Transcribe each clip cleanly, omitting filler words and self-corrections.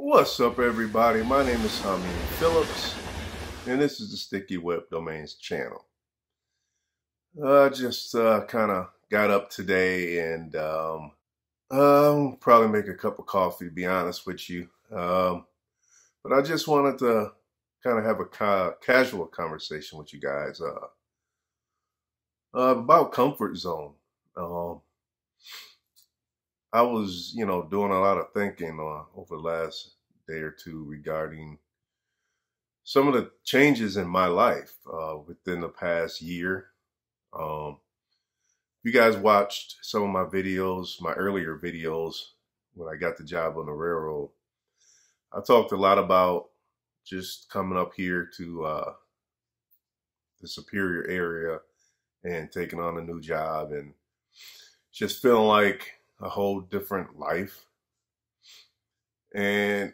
What's up, everybody? My name is Tommy Phillips, and this is the Sticky Web Domains channel. I just kind of got up today and probably make a cup of coffee, to be honest with you. But I just wanted to kind of have a casual conversation with you guys about comfort zone. I was, doing a lot of thinking over the last day or two regarding some of the changes in my life within the past year. You guys watched some of my videos, my earlier videos when I got the job on the railroad. I talked a lot about just coming up here to the Superior area and taking on a new job and just feeling like a whole different life. And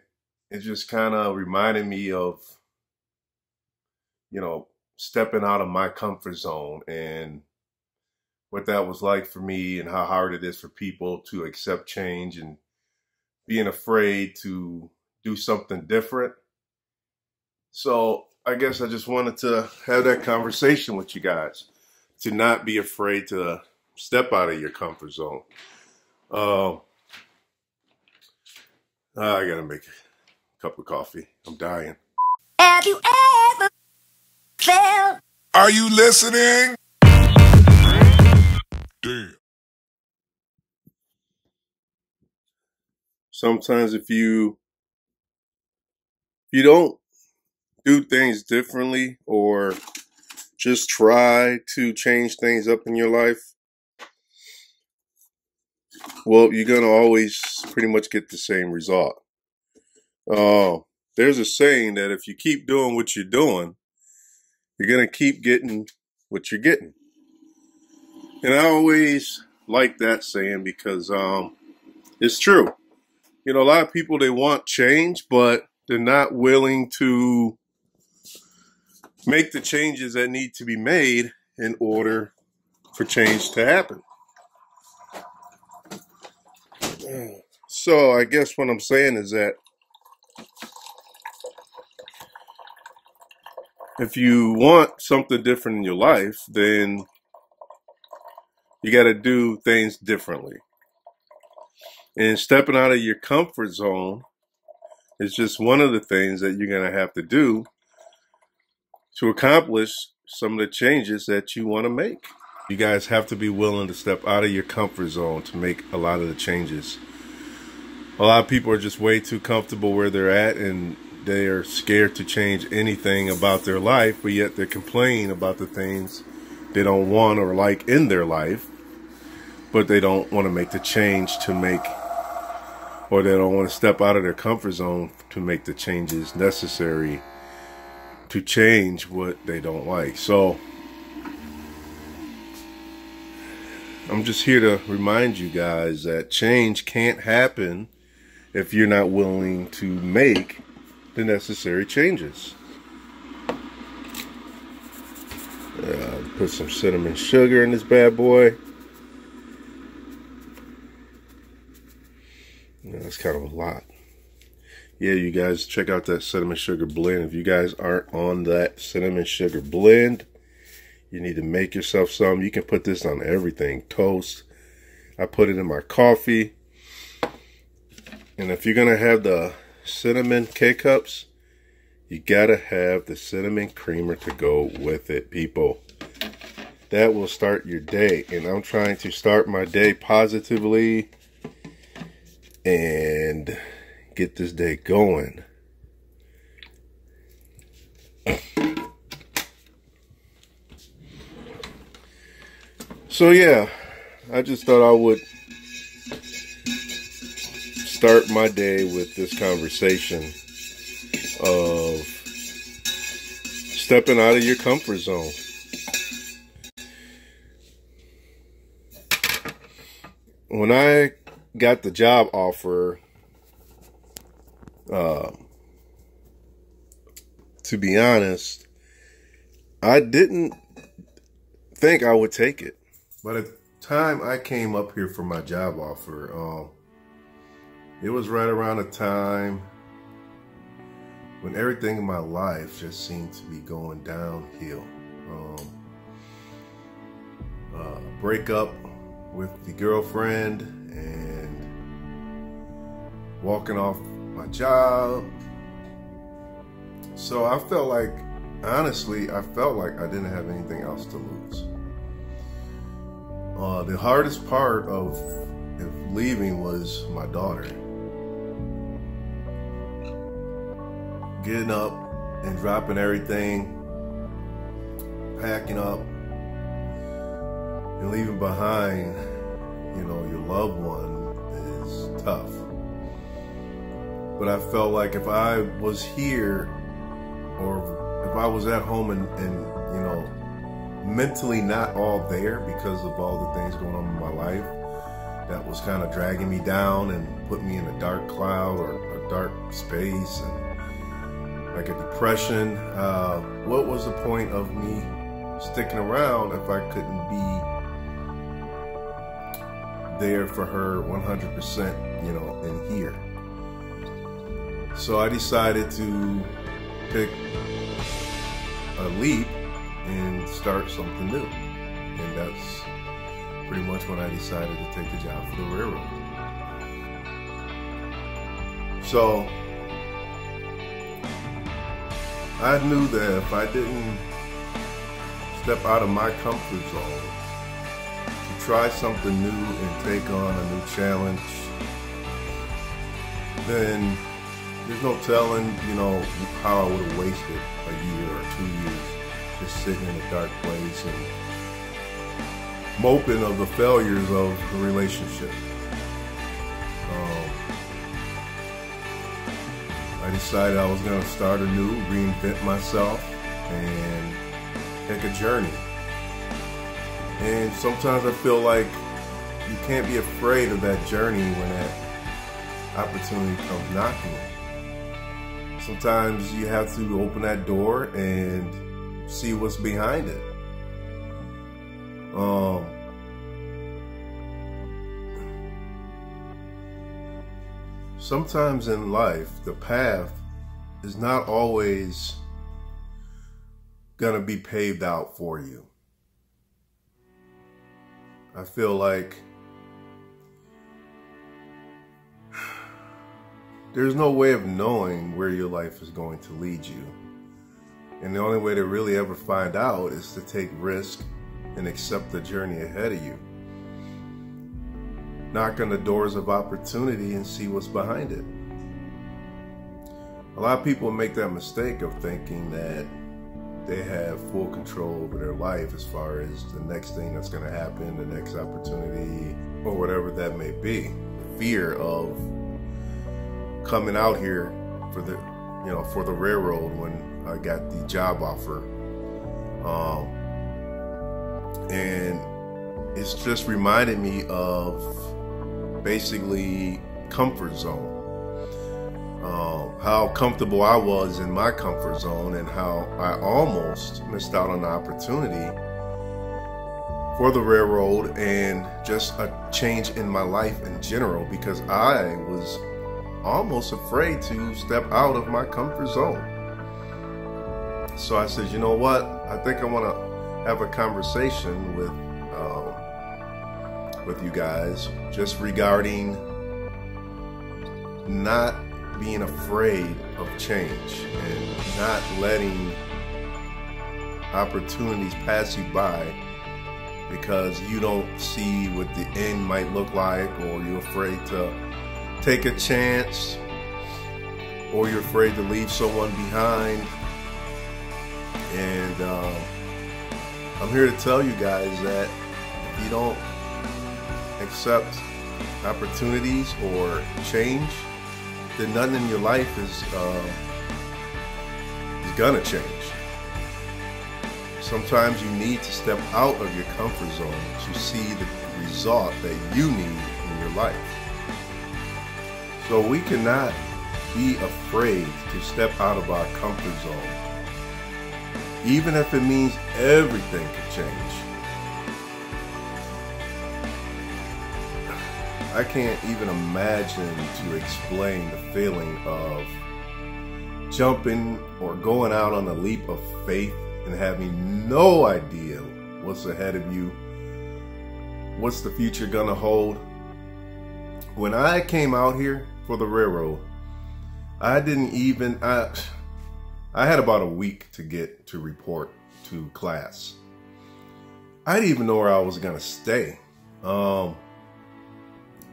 it just kind of reminded me of, stepping out of my comfort zone and what that was like for me and how hard it is for people to accept change and being afraid to do something different. So I guess I just wanted to have that conversation with you guys, to not be afraid to step out of your comfort zone. I gotta make a cup of coffee. I'm dying. Have you ever felt? Are you listening? Damn. Sometimes if you don't do things differently or just try to change things up in your life, well, you're going to always pretty much get the same result. There's a saying that if you keep doing what you're doing, you're going to keep getting what you're getting. And I always like that saying because it's true. A lot of people, they want change, but they're not willing to make the changes that need to be made in order for change to happen. So I guess what I'm saying is that if you want something different in your life, then you got to do things differently. And stepping out of your comfort zone is just one of the things that you're going to have to do to accomplish some of the changes that you want to make. You guys have to be willing to step out of your comfort zone to make a lot of the changes. A lot of people are just way too comfortable where they're at, and they are scared to change anything about their life, but yet they're complaining about the things they don't want or like in their life, but they don't want to make the change to make, or they don't want to step out of their comfort zone to make the changes necessary to change what they don't like. So I'm just here to remind you guys that change can't happen if you're not willing to make the necessary changes. Put some cinnamon sugar in this bad boy. That's kind of a lot. Yeah, you guys, check out that cinnamon sugar blend. If you guys aren't on that cinnamon sugar blend, you need to make yourself some. You can put this on everything. Toast. I put it in my coffee. And if you're going to have the cinnamon K-Cups, you got to have the cinnamon creamer to go with it, people. That will start your day. And I'm trying to start my day positively and get this day going. So yeah, I just thought I would start my day with this conversation of stepping out of your comfort zone. When I got the job offer, to be honest, I didn't think I would take it. By the time I came up here for my job offer, it was right around the time when everything in my life just seemed to be going downhill. Break up with the girlfriend and walking off my job. So I felt like, honestly, I didn't have anything else to lose. The hardest part of leaving was my daughter. Getting up and dropping everything, packing up, and leaving behind, your loved one is tough. But I felt like if I was here, or if I was at home and mentally not all there because of all the things going on in my life that was kind of dragging me down and put me in a dark cloud or a dark space and like a depression, what was the point of me sticking around if I couldn't be there for her 100%, in here? So I decided to pick a leap and start something new. And that's pretty much when I decided to take the job for the railroad. So I knew that if I didn't step out of my comfort zone to try something new and take on a new challenge, then there's no telling, how I would have wasted a year or 2 years just sitting in a dark place and moping of the failures of the relationship. I decided I was going to start anew, reinvent myself, and take a journey. And sometimes I feel like you can't be afraid of that journey when that opportunity comes knocking. Sometimes you have to open that door and see what's behind it. Sometimes in life, the path is not always gonna be paved out for you. I feel like there's no way of knowing where your life is going to lead you. And the only way to really ever find out is to take risk and accept the journey ahead of you. Knock on the doors of opportunity and see what's behind it. A lot of people make that mistake of thinking that they have full control over their life as far as the next thing that's going to happen, the next opportunity, or whatever that may be. The fear of coming out here for the railroad when I got the job offer, and it's just reminded me of basically comfort zone. How comfortable I was in my comfort zone and how I almost missed out on the opportunity for the railroad and just a change in my life in general, because I was almost afraid to step out of my comfort zone. So I said, you know what? I think I want to have a conversation with you guys just regarding not being afraid of change and not letting opportunities pass you by because you don't see what the end might look like, or you're afraid to take a chance, or you're afraid to leave someone behind. And I'm here to tell you guys that if you don't accept opportunities or change, then nothing in your life is gonna change. Sometimes you need to step out of your comfort zone to see the result that you need in your life. So we cannot be afraid to step out of our comfort zone, even if it means everything could change. I can't even imagine to explain the feeling of jumping or going out on a leap of faith and having no idea what's ahead of you, what's the future gonna hold. When I came out here for the railroad, I didn't even, I had about a week to get to report to class. I didn't even know where I was gonna stay.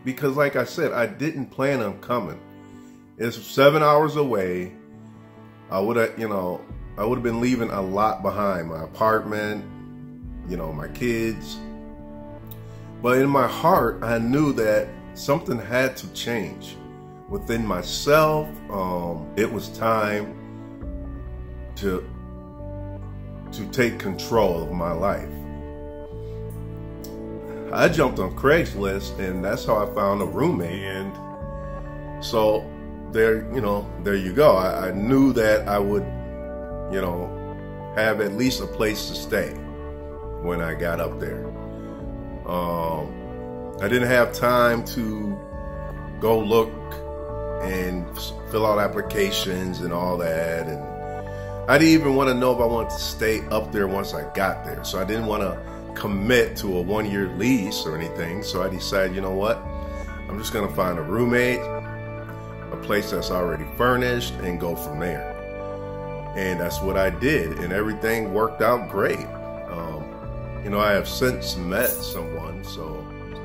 Because like I said, I didn't plan on coming. It's 7 hours away. I would have, I would have been leaving a lot behind. My apartment, my kids. But in my heart, I knew that something had to change within myself. It was time to take control of my life. I jumped on Craigslist, and that's how I found a roommate. And so there you go. I knew that I would, have at least a place to stay when I got up there. I didn't have time to go look and fill out applications and all that. And I didn't even want to know if I wanted to stay up there once I got there. So I didn't want to commit to a 1-year lease or anything. So I decided, you know what? I'm just going to find a roommate, a place that's already furnished, and go from there. And that's what I did. And everything worked out great. I have since met someone, so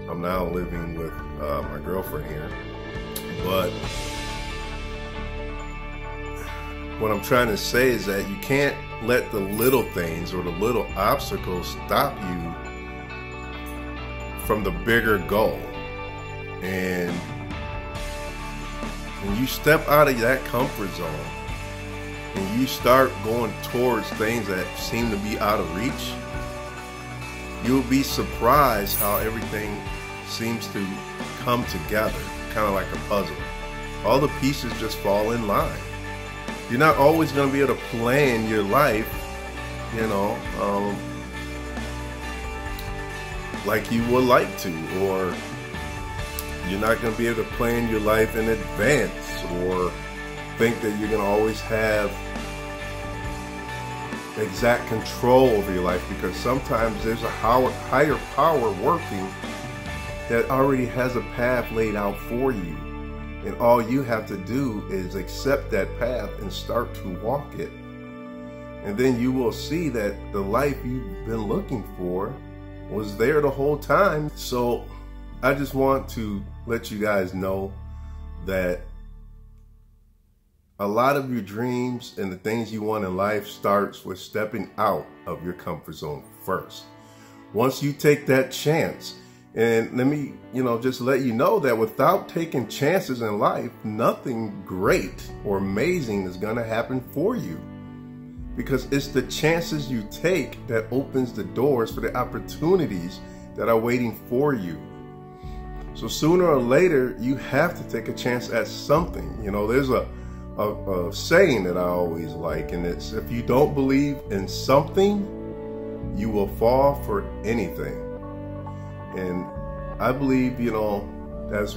I'm now living with my girlfriend here. But what I'm trying to say is that you can't let the little things or the little obstacles stop you from the bigger goal. And when you step out of that comfort zone and you start going towards things that seem to be out of reach, you'll be surprised how everything seems to come together, kind of like a puzzle. All the pieces just fall in line. You're not always going to be able to plan your life, like you would like to, or you're not going to be able to plan your life in advance, or think that you're going to always have exact control over your life, because sometimes there's a higher power working that already has a path laid out for you. And all you have to do is accept that path and start to walk it. And then you will see that the life you've been looking for was there the whole time. So I just want to let you guys know that a lot of your dreams and the things you want in life starts with stepping out of your comfort zone first. Once you take that chance, and let me, just let you know that without taking chances in life, nothing great or amazing is going to happen for you. Because it's the chances you take that opens the doors for the opportunities that are waiting for you. So sooner or later, you have to take a chance at something. There's a saying that I always like, and it's, if you don't believe in something, you will fall for anything. And I believe, that's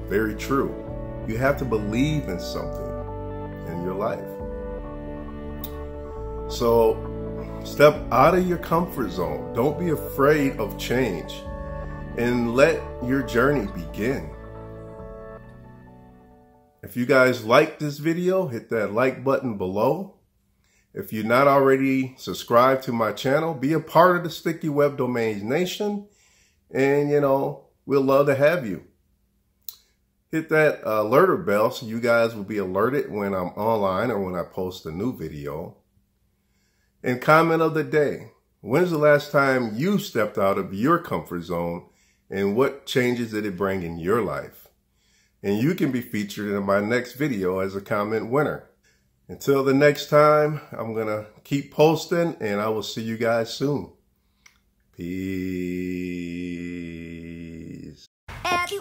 very true. You have to believe in something in your life. So step out of your comfort zone. Don't be afraid of change, and let your journey begin. If you guys like this video, hit that like button below. If you're not already subscribed to my channel, be a part of the Sticky Web Domains Nation. And, we'll love to have you. Hit that alerter bell so you guys will be alerted when I'm online or when I post a new video. And comment of the day. When's the last time you stepped out of your comfort zone, and what changes did it bring in your life? And you can be featured in my next video as a comment winner. Until the next time, I'm going to keep posting, and I will see you guys soon. Peace. Have you